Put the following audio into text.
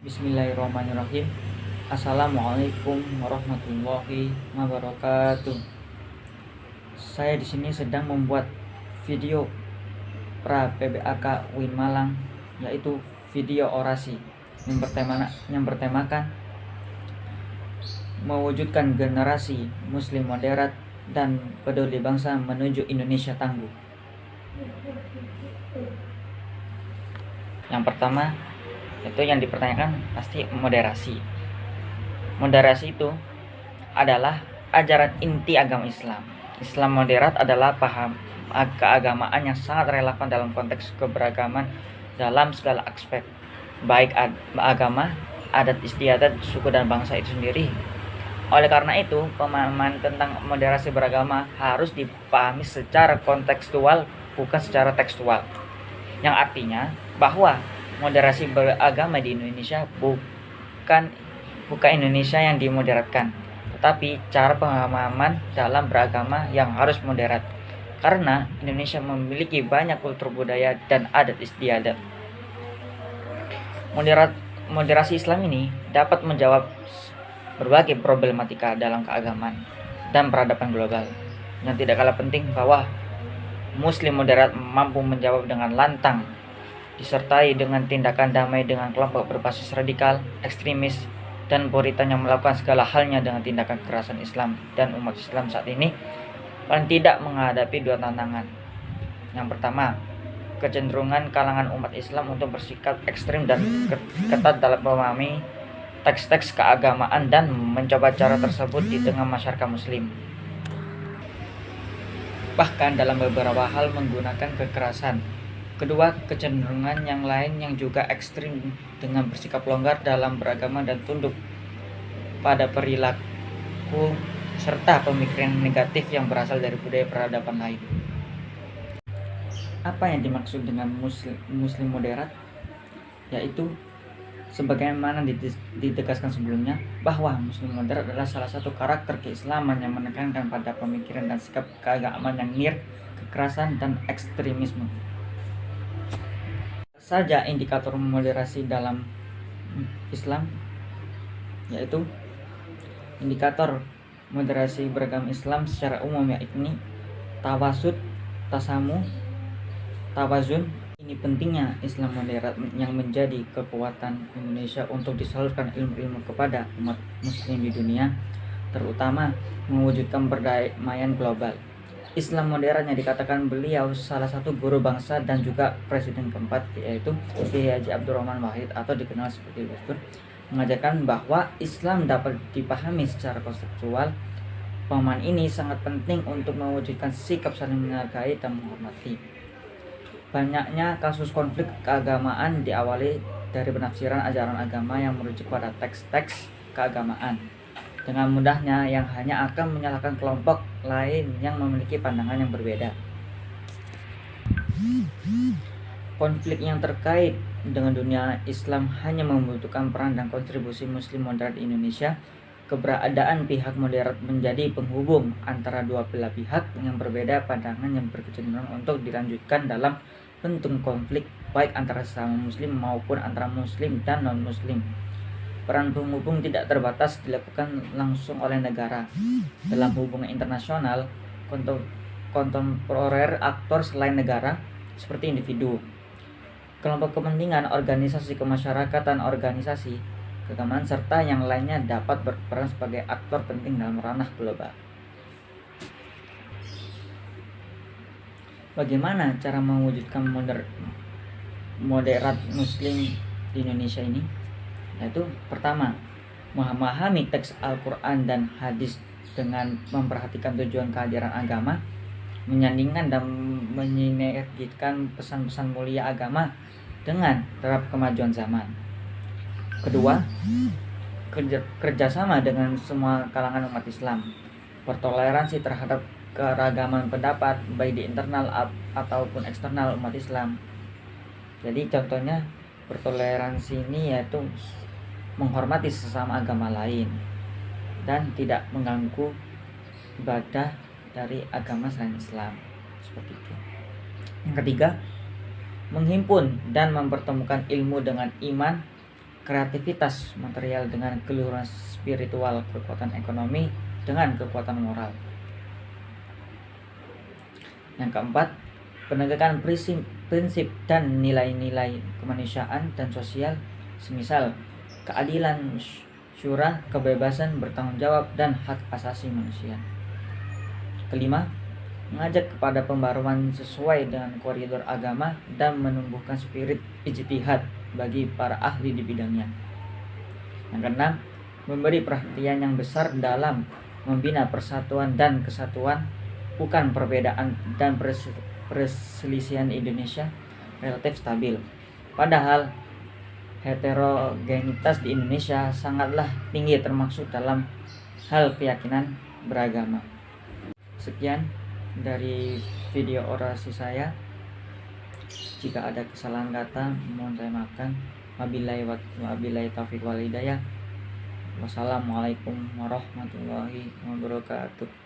Bismillahirrahmanirrahim. Assalamualaikum warahmatullahi wabarakatuh. Saya di sini sedang membuat video pra PBAK UIN Malang, yaitu video orasi yang bertemakan mewujudkan generasi muslim moderat dan peduli bangsa menuju Indonesia tangguh. Yang pertama, itu yang dipertanyakan pasti moderasi. Moderasi itu adalah ajaran inti agama Islam. Islam moderat adalah paham keagamaan yang sangat relevan dalam konteks keberagaman dalam segala aspek, baik agama, adat istiadat, suku dan bangsa itu sendiri. Oleh karena itu, pemahaman tentang moderasi beragama harus dipahami secara kontekstual, bukan secara tekstual. Yang artinya bahwa moderasi beragama di Indonesia bukan Indonesia yang dimoderatkan, tetapi cara pemahaman dalam beragama yang harus moderat. Karena Indonesia memiliki banyak kultur budaya dan adat istiadat. Moderasi Islam ini dapat menjawab berbagai problematika dalam keagamaan dan peradaban global. Yang tidak kalah penting bahwa Muslim moderat mampu menjawab dengan lantang, disertai dengan tindakan damai dengan kelompok berbasis radikal, ekstremis, dan puritan yang melakukan segala halnya dengan tindakan kekerasan Islam dan umat Islam saat ini paling tidak menghadapi dua tantangan. Yang pertama, kecenderungan kalangan umat Islam untuk bersikap ekstrim dan ketat dalam memahami teks-teks keagamaan dan mencoba cara tersebut di tengah masyarakat Muslim. Bahkan dalam beberapa hal menggunakan kekerasan. Kedua, kecenderungan yang lain yang juga ekstrim dengan bersikap longgar dalam beragama dan tunduk pada perilaku serta pemikiran negatif yang berasal dari budaya peradaban lain. Apa yang dimaksud dengan muslim moderat? Yaitu sebagaimana ditegaskan sebelumnya, bahwa muslim moderat adalah salah satu karakter keislaman yang menekankan pada pemikiran dan sikap keagamaan yang nir, kekerasan, dan ekstremisme. Saja indikator moderasi dalam Islam, yaitu indikator moderasi beragama Islam secara umum, yakni tawasud, tasamu, tawazun. Ini pentingnya Islam moderat yang menjadi kekuatan Indonesia untuk disalurkan ilmu-ilmu kepada umat muslim di dunia, terutama mewujudkan perdamaian global. Islam moderat yang dikatakan beliau salah satu guru bangsa dan juga presiden keempat, yaitu Kiai Haji Abdurrahman Wahid atau dikenal sebagai Gus Dur, mengajarkan bahwa Islam dapat dipahami secara konseptual. Pemahaman ini sangat penting untuk mewujudkan sikap saling menghargai dan menghormati. Banyaknya kasus konflik keagamaan diawali dari penafsiran ajaran agama yang merujuk pada teks-teks keagamaan. Dengan mudahnya yang hanya akan menyalahkan kelompok lain yang memiliki pandangan yang berbeda. Konflik yang terkait dengan dunia Islam hanya membutuhkan peran dan kontribusi muslim moderat di Indonesia. Keberadaan pihak moderat menjadi penghubung antara dua belah pihak yang berbeda pandangan yang berkecenderungan untuk dilanjutkan dalam bentuk konflik, baik antara sesama muslim maupun antara muslim dan non-muslim. Peran penghubung tidak terbatas dilakukan langsung oleh negara. Dalam hubungan internasional, kontemporer aktor selain negara seperti individu, kelompok kepentingan, organisasi kemasyarakatan, organisasi keagamaan, serta yang lainnya dapat berperan sebagai aktor penting dalam ranah global. Bagaimana cara mewujudkan moderat muslim di Indonesia ini? Yaitu pertama, memahami teks Al-Quran dan hadis dengan memperhatikan tujuan kehadiran agama, menyandingkan dan menyinergikan pesan-pesan mulia agama dengan terap kemajuan zaman. Kedua, kerjasama dengan semua kalangan umat Islam, bertoleransi terhadap keragaman pendapat baik di internal ataupun eksternal umat Islam. Jadi contohnya bertoleransi ini yaitu menghormati sesama agama lain dan tidak mengganggu ibadah dari agama selain Islam, seperti itu. Yang ketiga, menghimpun dan mempertemukan ilmu dengan iman kreativitas material dengan keluhuran spiritual, kekuatan ekonomi dengan kekuatan moral. Yang keempat, penegakan prinsip dan nilai-nilai kemanusiaan dan sosial, semisal keadilan, syura, kebebasan bertanggung jawab, dan hak asasi manusia. Kelima, mengajak kepada pembaruan sesuai dengan koridor agama dan menumbuhkan spirit ijtihad bagi para ahli di bidangnya. Yang keenam, memberi perhatian yang besar dalam membina persatuan dan kesatuan, bukan perbedaan dan perselisihan. Indonesia relatif stabil, padahal heterogenitas di Indonesia sangatlah tinggi termasuk dalam hal keyakinan beragama. Sekian dari video orasi saya. Jika ada kesalahan kata mohon saya maafkan. Wabillahi taufiq wal hidayah. Wassalamualaikum warahmatullahi wabarakatuh.